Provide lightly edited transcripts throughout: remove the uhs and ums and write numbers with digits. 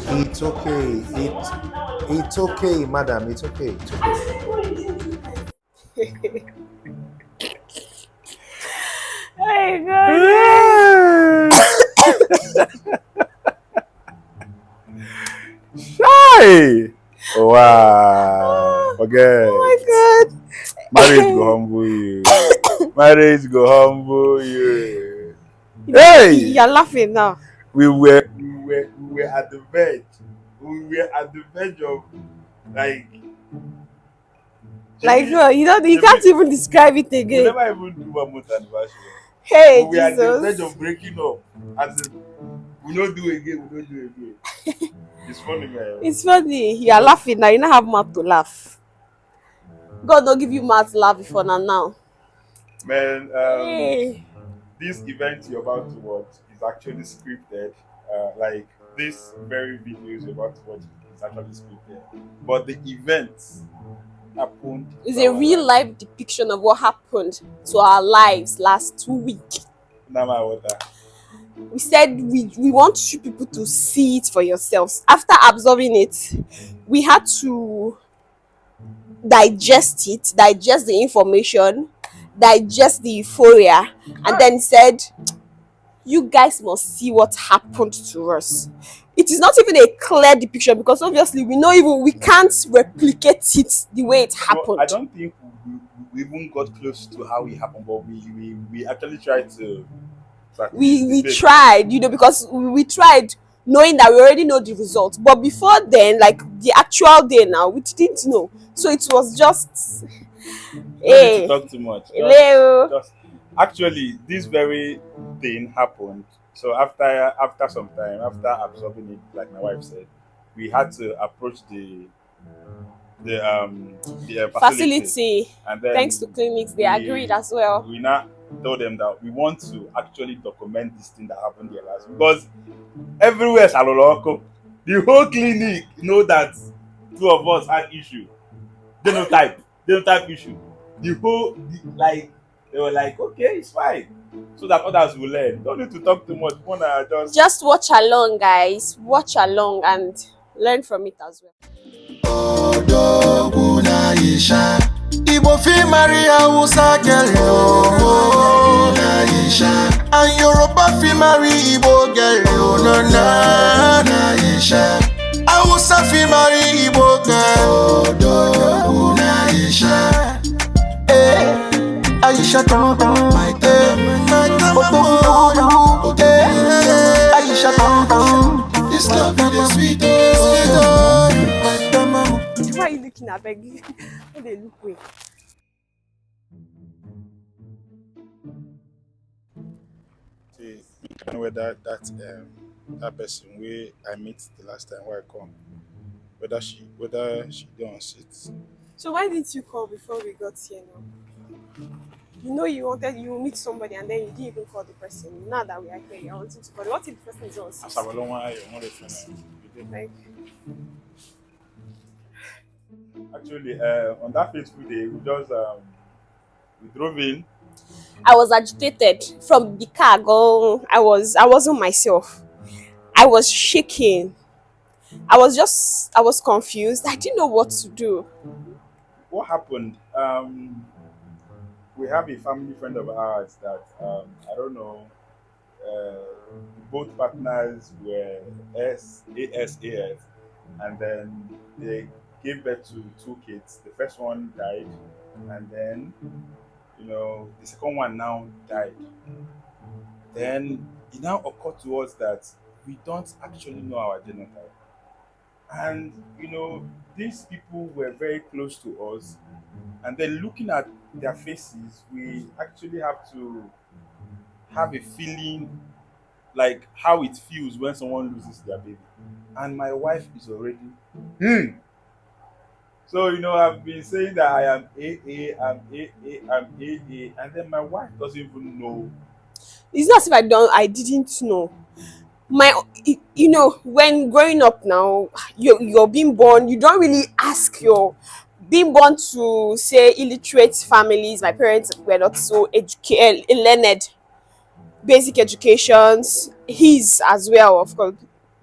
It's okay. It's okay, madam. It's okay. It's Oh God. okay. Hey! Wow. Oh Forget. my Marriage go God. humble you. Marriage go humble you. You're Hey! laughing now. We were at the verge. We were at the verge of like Like, Jimmy. you can't Jimmy, even describe it we again. never even do 1 month anniversary. We Hey, were at the verge Jesus. of breaking up. As in, we don't do again. We don't do again. It's funny, man. It's funny. It's You're funny. laughing now. You don't have mouth to laugh. God don't give you mouth to laugh before now. Man, Hey. this event you're about to watch is actually scripted. Like this very video you're about to watch is actually scripted. But the events happened It's to a our real lives. life depiction of what happened to our lives last 2 weeks. Now my water. We said we want you people to see it for yourselves. After absorbing it, we had to digest the information, digest the euphoria, and then said, you guys must see what happened to us. It is not even a clear depiction because obviously we can't replicate it the way it No, I happened. don't think we even got close to how it happened, but we actually tried to at least We depict. tried, because we tried knowing that we already know the result. But before then, like the actual day now, we didn't know. So it was just No need to hey, talk too much. hello. Just actually, this very thing happened. So after some time, after absorbing it, like my wife said, we had to approach the facility, Facility, and thanks to then clinics, they agreed we as well. we now told them that we want to actually document this thing that happened here last week because everywhere is aloloko. The whole clinic know that two of us had issue, genotype issue. Like they were like, okay, it's fine, so that others will learn. Don't need to talk too much. Wanna just Just watch along, guys. Watch along and learn from it as well. Odoguna Isha. Igbo fi marry Hausa girl, Odoguna Isha. And Yoruba fi marry Igbo girl, Odoguna Isha. Hausa fi marry Igbo girl, Odoguna Isha. Aisha tonton, Aisha tonton. This love is sweet, Why are you looking at me? What they look way? see. I know whether that person where I meet the last time where I come, whether she don't sit. So why didn't you call before we got here now? You meet somebody and then you didn't even call the person. Now that we are here, I wanted to call. What if the person is on As six? I will want I want to Like, actually on that fateful day we drove in. I was agitated from the car. Go, I wasn't myself. I was shaking. I was confused. I didn't know what to do. What happened? We have a family friend of ours that I don't know. Both partners were ASAS, and then they gave birth to two kids. The first one died, and then the second one now died. Then it now occurred to us that we don't actually know our genotype, and these people were very close to us, and then looking at their faces, we actually have to have a feeling like how it feels when someone loses their baby. And my wife is already, hmm. So I've been saying that I am I'm I'm and then my wife doesn't even know. It's not as if I didn't know. When growing up now, you're being born, you don't really ask your being born to say illiterate families. My parents were not so learned, basic educations, his as well, of course,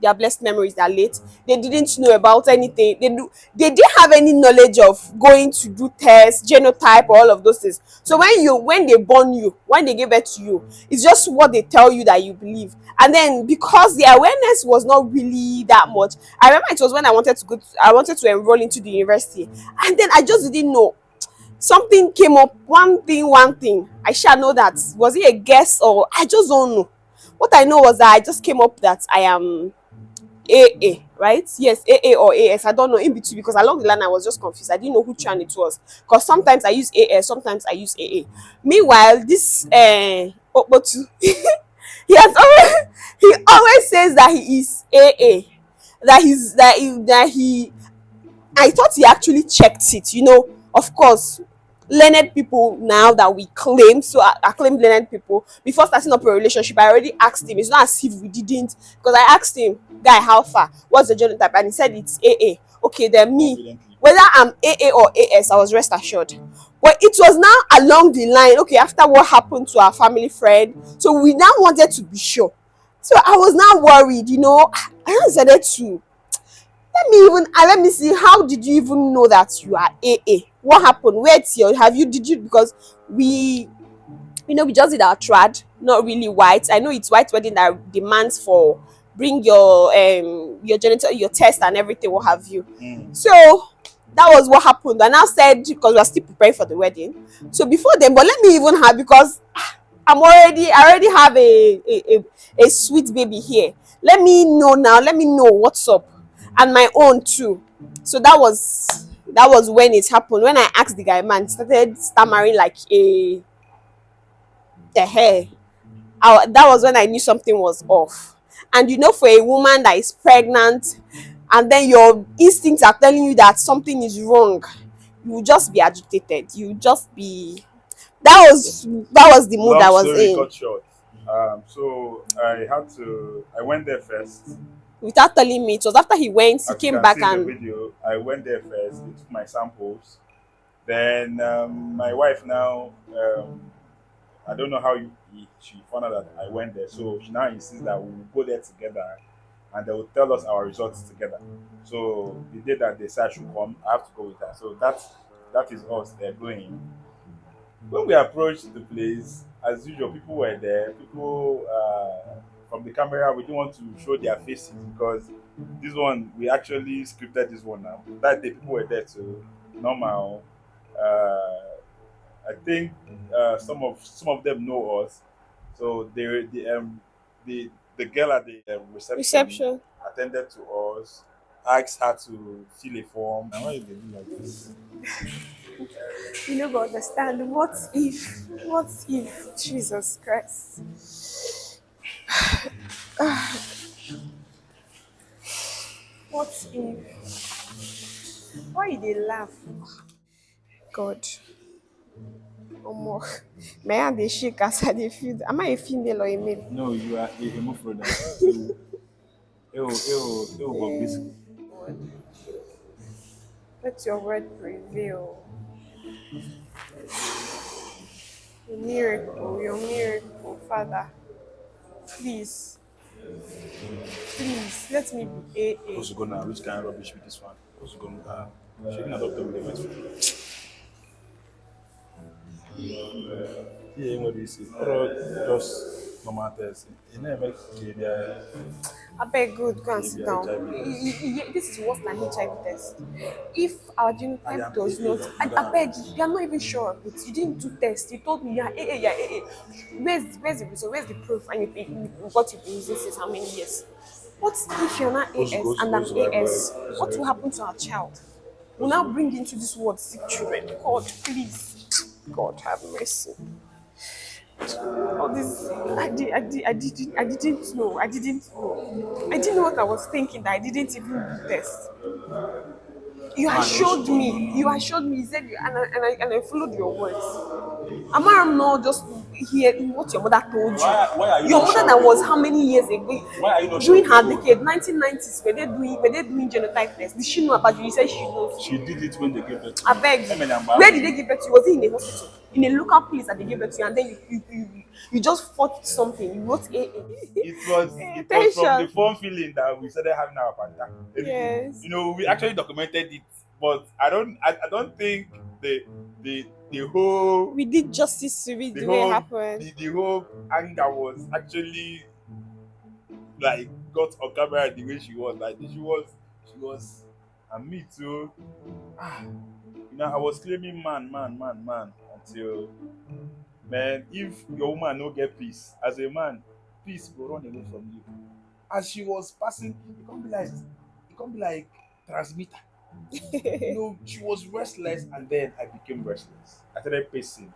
their blessed memories, they're late. They didn't know about anything. They didn't have any knowledge of going to do tests, genotype, all of those things. So when they born you, when they give birth to you, it's just what they tell you that you believe. And then because the awareness was not really that much, I remember it was when I wanted to enroll into the university, and then I just didn't know. Something came up, one thing. I shall know that. Was it a guess or I just don't know. What I know was that I just came up that I am AA, right? Yes, AA or AS. I don't know in between because along the line I was just confused. I didn't know which one it was. Because sometimes I use AS, sometimes I use AA. Meanwhile, this Okpotu, he always says that he is AA. That he I thought he actually checked it, Of course, learned people now that we claim, so I claim learned people. Before starting up a relationship, I already asked him. It's not as if we didn't, because I asked him, guy, how far? What's the genotype? And he said it's AA. Okay, then me, whether I'm AA or AS, I was rest assured. But it was now along the line, okay, after what happened to our family friend, so we now wanted to be sure. So I was now worried, I decided to let me see, how did you even know that you are AA? What happened? Did you, because we just did our trad, not really white. I know it's white wedding that demands for bring your genital, your test and everything, what have you. So that was what happened. And I said, because we are still preparing for the wedding. So before then, but let me even have, because I already have a sweet baby here. Let me know now. Let me know what's up. And my own too. So that was when it happened. When I asked the guy, man, started stammering like the hair. That was when I knew something was off. And for a woman that is pregnant, and then your instincts are telling you that something is wrong, you will just be agitated. You will just be. That was the mood I was in. Cut short. So I went there first. Without telling me, it was after he went, he came back and. The video, I went there first. He took my samples. Then my wife now, I don't know how she found out that I went there. So she now insists that we will go there together, and they will tell us our results together. So the day that they said I should come, I have to go with her. So that is us. They're going. When we approached the place, as usual, people were there. People from the camera, we didn't want to show their faces because this one, we actually scripted this one now. That day, people were there too. Normal. I think some of them know us. So the girl at the reception attended to us, asked her to fill a form. And why you do like this? You don't understand. What if Jesus Christ? What if? Why you dey laugh? God. My hand dey shake as I dey feel. Am I a female or a male? No, you are a hermaphrodite. Let your word prevail. Your miracle, Father. Please, let me be AA. What's going on? Which kind of rubbish with this one? What's going on? She not doctor with the wet. Yeah, what do you say? Just normal test. You never came here. I beg, good, go and sit down. This is worse than HIV test. If our genotype does not, I beg, you are not even sure of it. You didn't do test. You told me you are AA, you are AA. Where's the result? Where's the proof? And what you've been using since how many years? What if you're not AS and I'm AS? What will happen to our child? We'll now bring into this world sick children. God, please. God, have mercy. All this, I didn't know. I didn't know what I was thinking, that I didn't even do test. You assured me. You said, and I followed your words. Am I not just hear what your mother told you? Why are you Your not mother sure? that was how many years ago? Why are you not during sure? her decade, 1990s, were they doing genotype tests? Did she know about you? You said she knows. She did it when they gave birth to I beg you. Where did they give birth to you? Was it in a hospital? In a local place that they gave birth to you, and then You just fought something. You wrote A. It was from the Attention. fun feeling that we started having our banter. Yes. You know, we actually documented it, but I don't think the whole We did justice to it the the way it whole happened. the whole anger was actually like got on camera the way she was. Like she was and me too. I was claiming man until man, if your woman no get peace, as a man, peace go run away from you. As she was passing, it can't be like transmitter. She was restless, and then I became restless. I started pacing.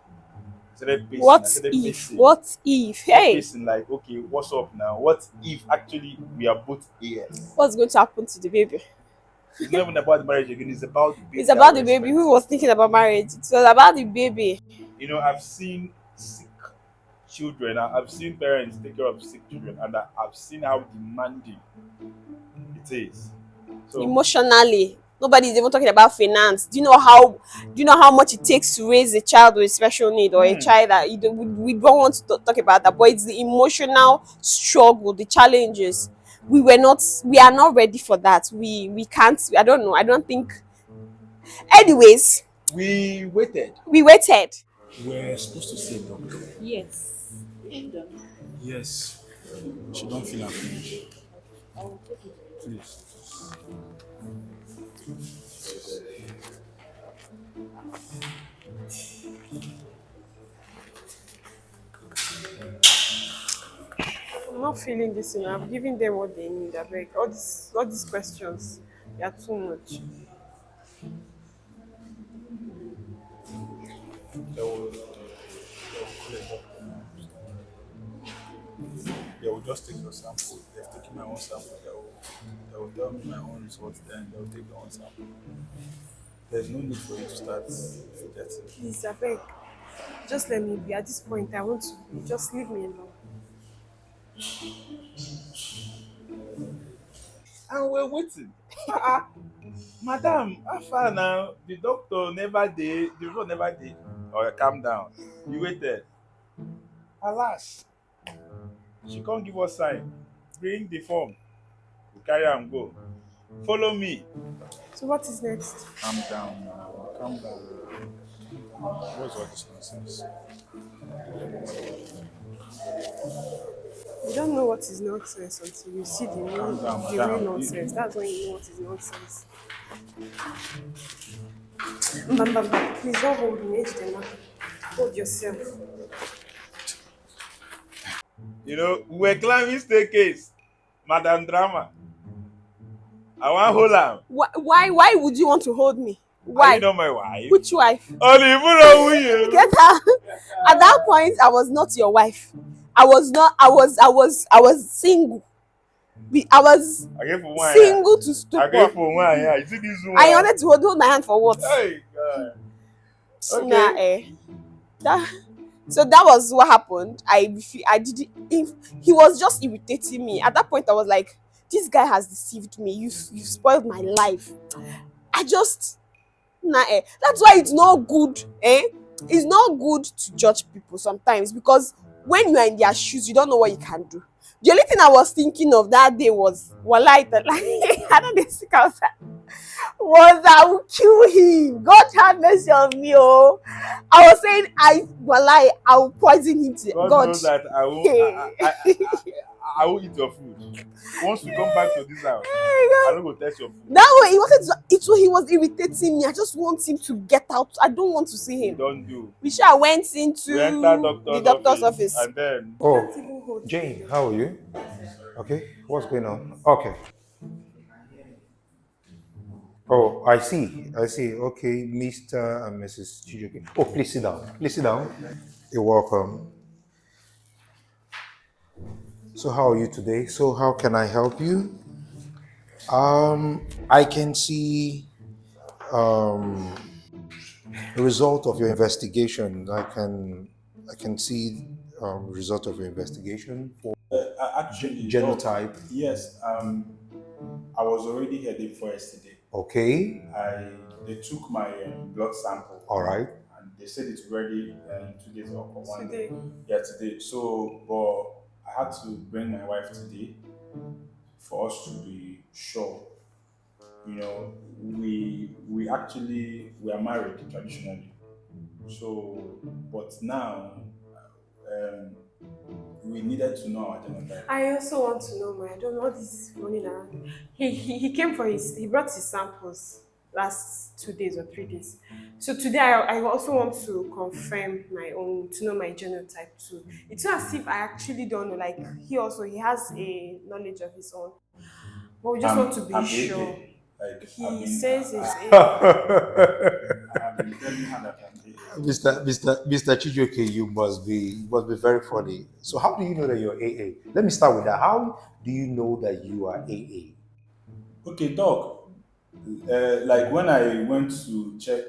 I started pacing. I What started if? pacing. What if? I started Hey, pacing like, okay, what's up now? What if actually we are both AS? what's going to happen to the baby? It's not even about the marriage again. It's about the It's baby I about will the baby. expect. Who was thinking about marriage? It was about the baby. I've seen sick children. I've seen parents take care of sick children, and I've seen how demanding it is. So, Emotionally, nobody's even talking about finance. Do you know how much it takes to raise a child with special need, or a hmm, child that we don't want to talk about that, but it's the emotional struggle, the challenges. We are not ready for that. We can't. I don't know. I don't think. Anyways, we waited. we waited. We're supposed to see a doctor. Yes. Yes. She don't feel am finish. Please. I'm not feeling this. I'm giving them what they need. I beg. All these questions, they are too much. They will just take your sample. They've taken my own sample. They will tell me my own results, then they'll take your own sample. There's no need for you to start forgetting. Please, I beg. Just let me be. At this point, I want to be. Just leave me alone. And we're waiting. Madam, how far now? The doctor never did, the result never did. Oh, calm down. You waited. Alas, she can't give us sign. Bring the form. We carry am go. Follow me. So what is next? Calm down now. Calm down. What's all this nonsense? You don't know what is nonsense until you see Calm down, the real madam. nonsense. That's when you know what is nonsense. Bam, please don't hold me. Ejidema. Hold yourself. We were climbing staircase. Madam Drama. I want hold am. Why would you want to hold me? Are you Why? not my wife? Which wife? Oh, you know you. Get out. At that point, I was not your wife. I was not. I was single. I was I gave for one. single to I stupor. gave for one. Yeah, you see this one. I wanted to hold my hand for what? Hey, God. Nah, Okay. so that was what happened. I did it. He was just irritating me. At that point, I was like, this guy has deceived me. You've spoiled my life. I just That's why it's not good. It's not good to judge people sometimes, because when you are in their shoes, you don't know what you can do. The only thing I was thinking of that day was, Walai, that like I don't know, was I will kill him. God have mercy on me. Oh, I was saying I will poison him to God God. knows that I won't. I will eat your food. Once we come back to this house, I don't go test your food. That way he was irritating me. I just want him to get out. I don't want to see him. Don't do. We sure went into We enter the doctor's office. and then Oh, Jane, how are you? Okay, what's going on? Okay. Oh, I see. Okay, Mr. and Mrs. Chijuki. Oh, please sit down. Please sit down. You're welcome. So, how are you today? So, how can I help you? I can see the result of your investigation. I can see result of your investigation for actually, genotype. yes. I was already heading for yesterday. Okay. They took my blood sample. All right. And they said it's ready in 2 days or 1 day. Today. Yeah, today. So, but I had to bring my wife today for us to be sure. You know, we are married traditionally. So, but now um, we needed to know our genotype. I also want to know my. I don't know what is running around. He came for his. He brought his samples last 2 days or 3 days. So today I also want to confirm my own to know my genotype too. It's not as if I actually don't know. Like he has a knowledge of his own, but we just want to be I'm sure. AA. Like He says it's I a. have been telling her that I'm AA. Mr. Chijoke, you must be very funny. So how do you know that you're AA? Let me start with that. How do you know that you are AA? Okay, dog. Like when I went to check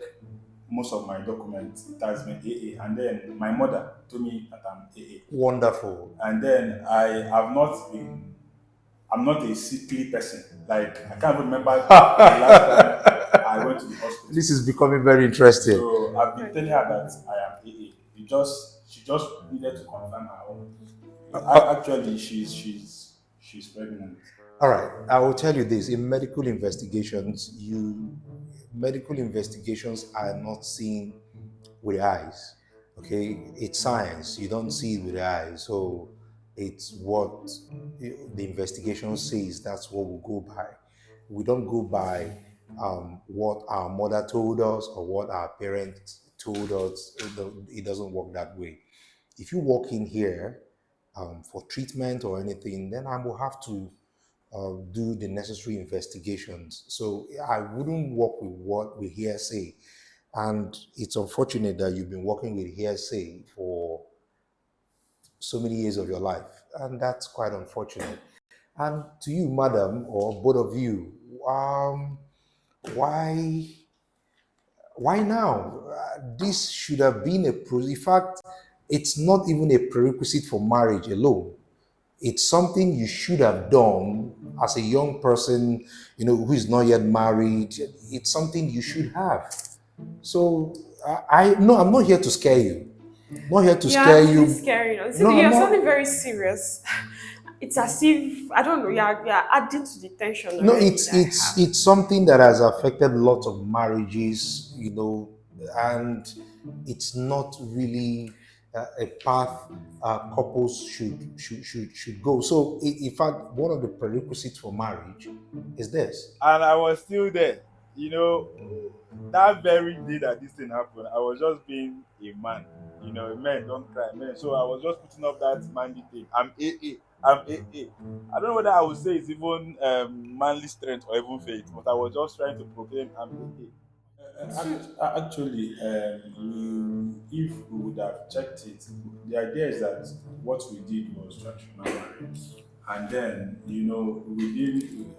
most of my documents, it has been AA, and then my mother told me that I'm AA, Wonderful. and then I have not been. I'm not a sickly person. Like I can't remember the last time I went to the hospital. This is becoming very interesting. So I've been telling her that I am AA. She just needed to confirm her own. Actually, she's pregnant. All right, I will tell you this: in medical investigations are not seen with the eyes. Okay, it's science. You don't see it with the eyes, so it's what the investigation says. That's what we go by. We don't go by what our mother told us or what our parents told us. It doesn't work that way. If you walk in here for treatment or anything, then I will have to do the necessary investigations. So I wouldn't work with hearsay. And it's unfortunate that you've been working with hearsay for so many years of your life. And that's quite unfortunate. And to you, madam, or both of you, why why now? This should have been in fact, it's not even a prerequisite for marriage alone. It's something you should have done as a young person, who is not yet married. It's something you should have. So I no, I'm not here to scare you. Not here to You're scare actually you. scary. You No, see, I'm you're not. sounding very serious. It's as if I don't know. You're adding to the tension No, already it's that I it's have. it's something that has affected lots of marriages, and it's not really a path couples should go. So, in fact, one of the prerequisites for marriage is this. And I was still there. You know, that very day that this thing happened, I was just being a man. You know, men don't cry, men. So I was just putting up that manly thing. I'm AA. I'm AA. I don't know whether I would say it's even manly strength or even faith, but I was just trying to proclaim I'm AA. Actually, if we would have checked it, the idea is that what we did was traditional marriage, and then within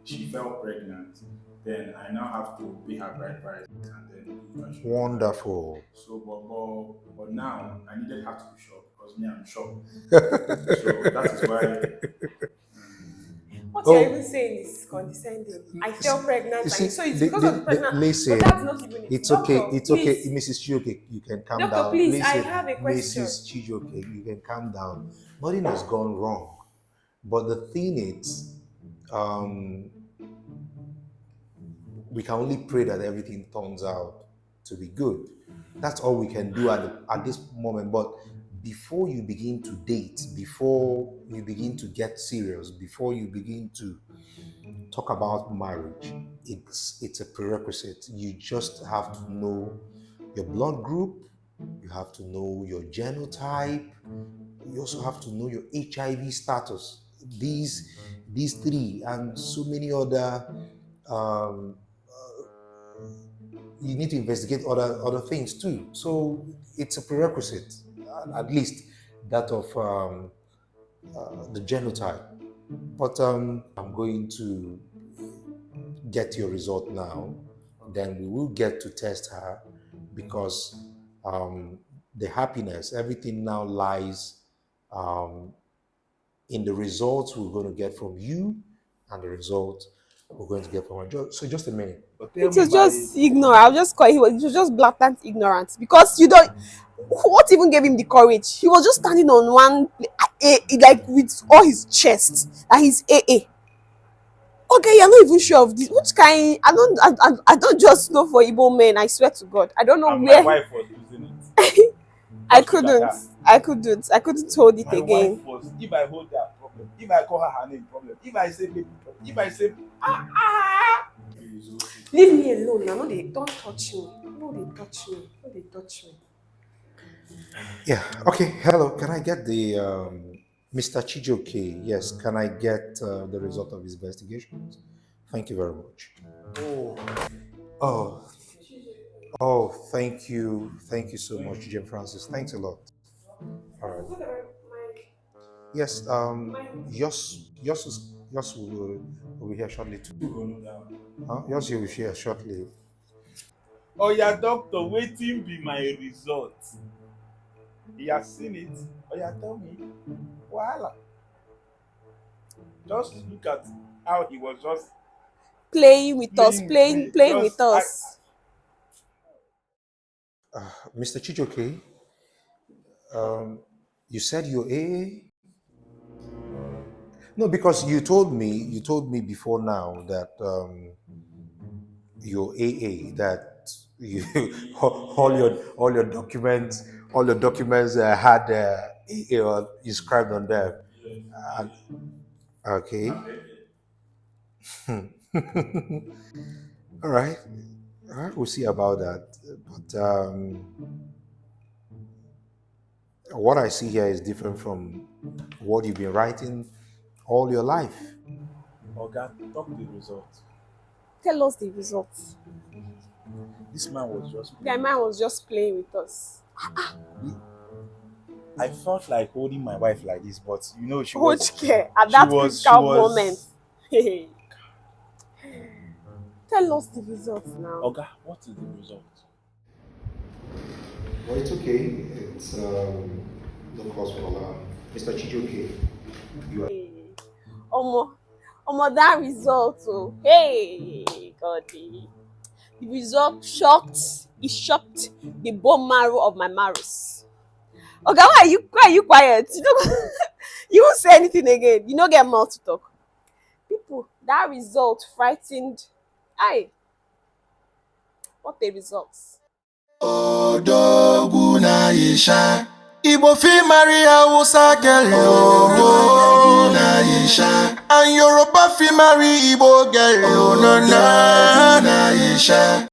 she fell pregnant. Then I now have to pay her bride price, and then she got married. Wonderful. So, but now I needed her to be sure because me, I'm sure. So that is why. What you're even Oh, saying is condescending. I felt pregnant, you and see, so it's because of the pregnant. But listen, that's not even it. it's okay, Doctor, it's okay, please. Mrs. Chijoke, you can calm Doctor, down. please. I Listen, have a question. Mrs. Chijoke, you can calm down. Nothing has gone wrong. But the thing is, um, we can only pray that everything turns out to be good. That's all we can do at this moment. But before you begin to date, before you begin to get serious, before you begin to talk about marriage, it's a prerequisite. You just have to know your blood group, you have to know your genotype, you also have to know your HIV status. These three and so many other um, you need to investigate other things too. So it's a prerequisite, at least that of the genotype. But I'm going to get your result now. Then we will get to test her because um, the happiness, everything now lies um, in the results we're going to get from you and the result We're going to get from her. So just a minute. But tell It me was my just ignorant. I'll just call it was just blatant ignorance because you don't. What even gave him the courage? He was just standing on one, like with all his chest, and his AA. Okay, you're not even sure of this. Which kind? I don't just know for Igbo men. I swear to God, I don't know and my where. wife was using it. I Just look at couldn't. her. I couldn't hold it My wife again. was, if I hold that problem, if I call her name problem, if I say baby problem, if I say Leave me alone now. No, they don't touch me. No, they touch me. No, they touch me. Yeah. Okay. Hello. Can I get the Mr. Chijoke? Yes. Can I get the result of his investigations? Thank you very much. oh, Oh, oh, thank you. Thank you so much, Jim Francis. Thanks a lot. All right. Yes, yours will be here shortly too. Huh? Yours will be here shortly. oh yeah, doctor, waiting be my result. He has seen it. Oh yeah, tell me. Voila. Just look at how he was just Playing with us, playing with me. playing with Just us. Mr. Chijoke, you said you're A. No, because you told me before now that your AA, that you all your documents had AA inscribed on them. And, okay, all right, all right, we'll see about that. But what I see here is different from what you've been writing all your life. oh God, talk the result. Tell us the results. This man was just Their playing man with was us. just playing with us. I felt like holding my wife like this, but you know, Coach care at she that was, she critical moment. was. Tell us the results now. Oga, what is the result? Well, it's okay. It's no cause for alarm. Mr. Chijoke, you are. Hey. Omo, that result. Oh, hey, God. The result shocked. It shocked the bone marrow of my marrows. Okay, why are you quiet? You don't you won't say anything again. You don't get mouth to talk. People, that result frightened. Aye, what a result. Odogwu na Isha. Igbo fit marry Hausa girl, oh, na Isha. And Yoruba fit marry Igbo girl, oh, na Isha.